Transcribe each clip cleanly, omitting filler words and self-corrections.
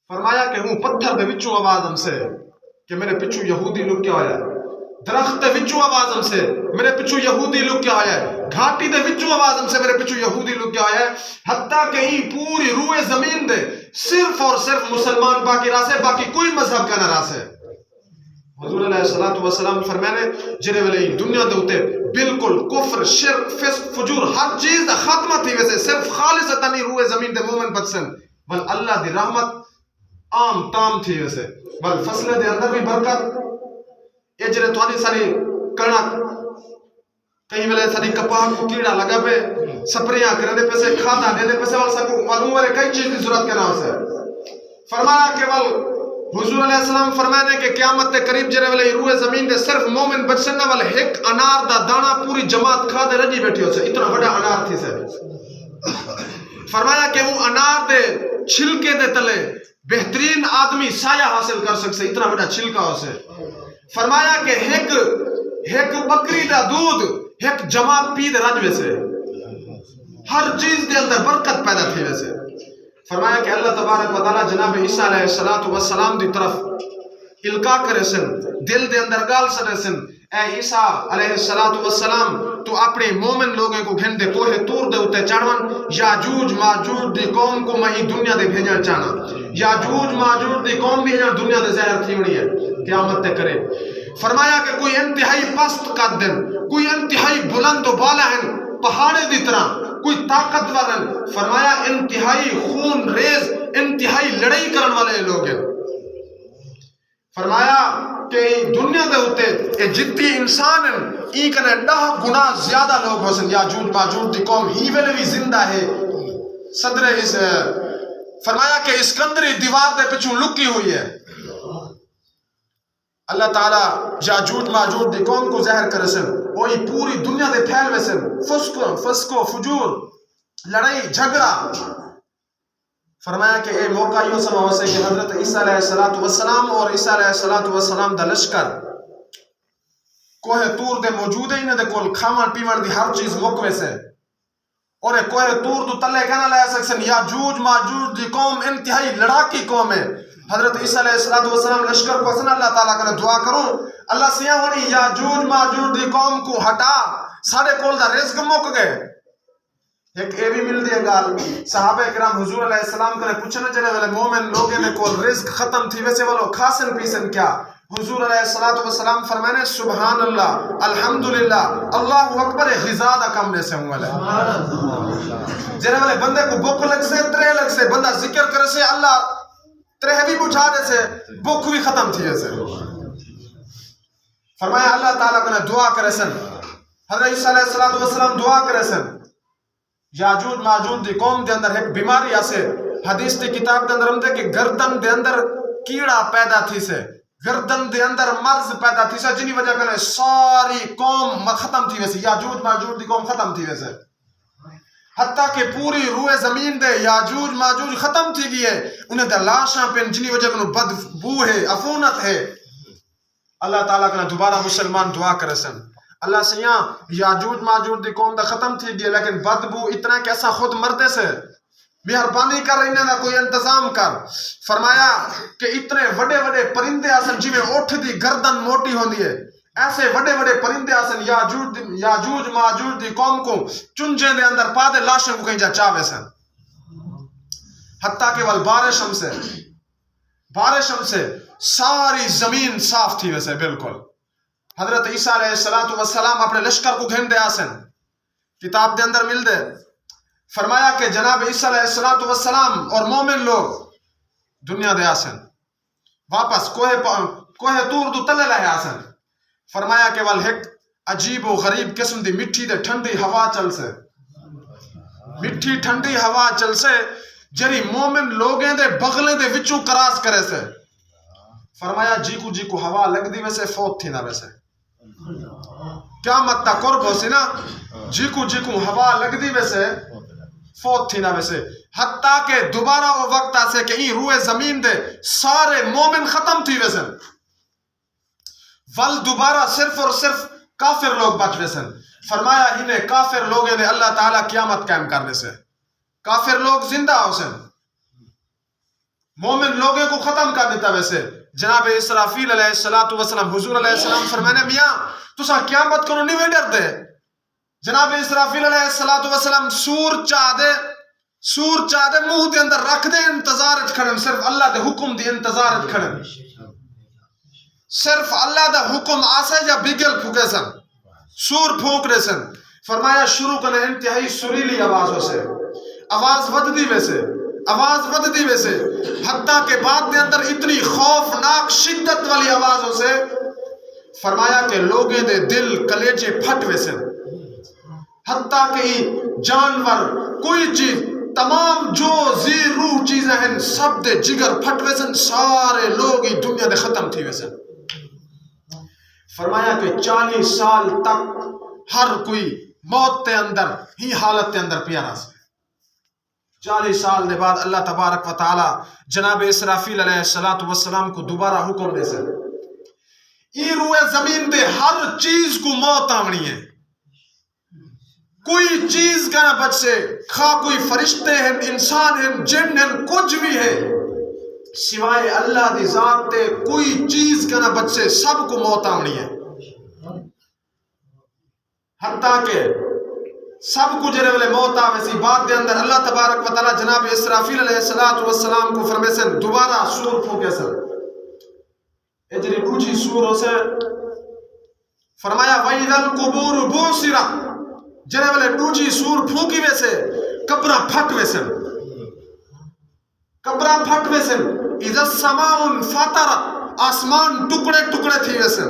فرمایا کہ ہوں پتھر دے وچوں آواز ہم سے کہ میرے پچھو یہودی لکیا ہویا ہے، درخت دے وچوں آواز ہم سے میرے پچھو یہودی لکیا ہویا ہے، گھاٹی دے وچوں آواز ہم سے میرے پچھو یہودی لکیا ہویا ہے، حتیٰ کہ ہی پوری روئے زمین دے صرف اور صرف مسلمان باقی راسے، باقی کوئی مذہب کا نہ راسے۔ حضور علیہ السلام فرمانے جنہیں ویلے دنیا دے ہوتے بالکل کفر شرک فسق فجور ہر چیز دا خاتمہ تھی ویسے صرف خالصتاً ہی روئے زمین دے مومن بچسن بل اللہ دی رحمت عام تام تھی ویسے بل فصلے دے اندر بھی برکت یہ جنہیں توانی ساری کنک کہیں ویلے ساری کپاہ کو کیڑا لگا پہ سپریاں کرنے پہ سے کھانا دینے پہ سے معلوم ہے کئی چیز کی ضرورت کے نام سے فرمایا کہ حضور علیہ السلام فرمانے کہ قیامت کے قریب جرے والے روئے زمین دے صرف مومن بچسن والے ایک انار دا دانا پوری جماعت کھا دے رجی بیٹھی ہو سے اتنا بڑا انار تھی سے فرمایا کہ وہ انار دے چھلکے دے تلے بہترین آدمی سایہ حاصل کر سکتے اتنا بڑا چھلکا ہو سے فرمایا کہ ایک بکری دا دودھ ایک جماعت پی دے رج ویسے ہر چیز دے اندر برکت پیدا تھی ویسے فرمایا کہ اللہ تبارک و تعالی جناب عیسیٰ علیہ السلام دی طرف القا کرے سن دل دے اندر گال سنے سن اے عیسیٰ علیہ السلام تو اپنے مومن لوگوں کو گھن دے کوہ تور دے اتے چڑھون یاجوج ماجوج دی قوم کو میں دنیا دے بھیجن چاہنا یاجوج ماجوج دی قوم بھی دنیا دے زہر تھی ہونی ہے قیامت تے کرے فرمایا کہ کوئی انتہائی پست قدن کوئی انتہائی بلند و بالا ہیں پہاڑے دی طرح کوئی طاقتور ہیں فرمایا انتہائی خون ریز انتہائی لڑائی کرن والے لوگ ہیں فرمایا کہ دنیا دے ہوتے جتنی انسان ہیں ای کنے 10 گنا زیادہ لوگ ہو سن یاجوج ماجوج دی قوم ہی ویلے بھی زندہ ہے صدر اس فرمایا کہ اسکندری دیوار دے پچھو لکی ہوئی ہے اللہ تعالیٰ یاجوج ماجوج دی قوم کو زہر کرے سن وہی پوری دنیا دے پھیل وے سن فسق و فجور لڑائی جھگڑا فرمایا کہ اے موقع یوں سما ہو سے کہ حضرت عیسیٰ علیہ السلام اور عیسیٰ علیہ السلام دا لشکر کوہ تور دے موجود ہے انہیں دے کول کھاون پیون دی ہر چیز مکوے سے اور کوہ تور دو تلے کہنا لیا سکسن یاجوج ماجوج دی قوم انتہائی لڑاکی قوم ہے حضرت عیسیٰ علیہ السلام لشکر کو سن اللہ تعالیٰ کرے دعا کروں اللہ سیاں ہونی یاجوج ماجوج دی قوم کو ہٹا ساڑے کول دا رزق مک گئے ایک اے بھی مل دیا گال صحابہ اکرام حضور علیہ السلام کرے پوچھنے چلے والے مومن لوگے نے کول رزق ختم تھی ویسے والو کھاسن پیسن کیا حضور علیہ السلام فرمانے سبحان اللہ الحمدللہ اللہ اکبر غذا دا کم نے سے ہوں والے جنہیں والے بندے کو بک لگ سے ترہ لگ سے بندہ ذکر کرے سے اللہ ترہ بھی بجھا دے سے بک بھی ختم تھی ویسے فرمایا اللہ تعالیٰ کو نے دعا کرے سن حضرت عیسیٰ علیہ السلام دعا کرے سن یاجوج ماجوج دی قوم دے اندر ایک بیماری آسے حدیث دی کتاب دے اندر ہم دے کہ گردن دے اندر کیڑا پیدا تھی سے گردن دے اندر مرض پیدا تھی سے جنہی وجہ کرنے ساری قوم ختم تھی ویسے یاجوج ماجوج دی قوم ختم تھی ویسے حتیٰ کہ پوری روئے زمین دے یاجوج ماجوج ختم تھی گئی ہے انہیں دے لاشاں پہ جنہی وجہ کرنے بدبو ہے افونت ہے اللہ تعالیٰ کرنے دوبارہ مسلمان دعا کرے سن اللہ سیاں یاجوج ماجوج دی قوم دا ختم تھی گئی لیکن بدبو اتنا کہ ایسا خود مردے سے مہربانی کر رہی نے کوئی انتظام کر فرمایا کہ اتنے وڈے وڈے پرندے آسن جی میں اٹھ دی گردن موٹی ہوندی ہے ایسے وڈے وڈے پرندے آسن یاجوج ماجوج دی قوم کو چنجے دے اندر پا دے لاشیں کو کہیں جا چاوے سن حتیٰ کہ وال بارش ہم سے ساری زمین صاف تھی ویسے بالکل حضرت عیسیٰ علیہ السلام اپنے لشکر کو گھن دے آسن کتاب دے اندر مل دے فرمایا کہ جناب عیسیٰ علیہ السلام اور مومن لوگ دنیا دے آسن واپس کوہ تور دو تلے لائے آسن فرمایا کہ والہک عجیب و غریب قسم دی مٹھی دے ٹھنڈی ہوا چل سے مٹھی ٹھنڈی ہوا چل سے جری مومن لوگیں دے بغلے دے وچوں کراس کرے سے فرمایا جی کو ہوا لگ دی ویسے فوت تھی نا ویسے قیامت تا قرب ہو سی نا جی کو ہوا لگ دی ویسے فوت تھی نا ویسے حتیٰ کہ دوبارہ وہ وقت آسے کہ این روئے زمین دے سارے مومن ختم تھی ویسے ول دوبارہ صرف اور صرف کافر لوگ بچ ویسے فرمایا انہیں کافر لوگیں نے اللہ تعالیٰ قیامت قائم کرنے سے کافر لوگ زندہ ہو سن مومن لوگوں کو ختم کر دیتا. ویسے جناب اسرافیل علیہ السلام حضور علیہ السلام فرمانے میاں تسا قیامت کو نہیں ڈر دے. جناب اسرافیل علیہ السلام سور چاہ دے منہ دے اندر رکھ دے انتظار کھڑن. صرف اللہ دے حکم دی انتظار کھڑن. صرف اللہ دا حکم آسے یا بگل پھوکے سن سور پھونک رہے سن. فرمایا شروع کرنے انتہائی سریلی آوازوں سے آواز ود دی ویسے حتیٰ کہ بعد دے اندر اتنی خوفناک شدت والی آوازوں سے فرمایا کہ لوگیں دے دل کلیجے پھٹ ویسے حتیٰ کہ جانور کوئی چیز تمام جو زی روح چیزیں ہیں سب دے جگر پھٹ ویسے سارے لوگ ہی دنیا دے ختم تھی ویسے. فرمایا کہ 40 سال تک ہر کوئی موت تے اندر ہی حالت تے اندر پیارا سے. 40 سال دے بعد اللہ تبارک و تعالی جناب اسرافیل علیہ السلام کو دوبارہ حکم دے سے ای روئے زمین دے ہر چیز کو موت آونی ہے. کوئی چیز کا نہ بچ سے خواہ کوئی فرشتے ہیں انسان ہیں جن ہیں کچھ بھی ہے سوائے اللہ دی ذات تے کوئی چیز کا نہ بچ سے سب کو موت آونی ہے. حتیٰ کہ سب کو جرے والے موت آوے سی بات دے اندر اللہ تبارک و تعالی جناب اسرافیل علیہ السلام کو فرمے سے دوبارہ سور پھونکے سے اجری دوجی سور ہو سے فرمایا وَإِذَا الْقُبُورُ بُعْثِرَتْ جرے والے دوجی سور پھونکی وے سے قبرہ پھٹ وے سے اِذَا السَّمَاءُ انْفَطَرَتْ آسمان ٹکڑے تھی وے سے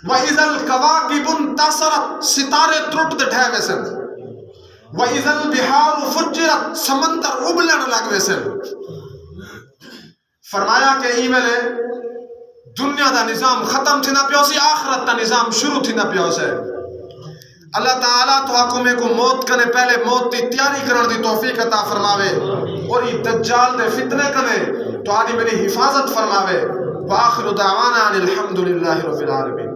وَإِذَا الْكَوَاكِبُ انْتَصَرَتْ ستارے ٹوٹ دے ٹھے وے سے وَإِذَا الْبِحَارُ فُجِّرَتْ سمندر ابلن لگ وے سے. فرمایا کہ ای ویلے دنیا دا نظام ختم تھی نہ پیو سی آخرت دا نظام شروع تھی نہ پیو سے. اللہ تعالیٰ تو حکومے کو موت کرنے پہلے موت دی تیاری کرن دی توفیق عطا فرماوے اور یہ دجال دے فتنے کرنے تو آدھی میری حفاظت فرماوے. وآخر دعوانا الحمدللہ رب العالمین.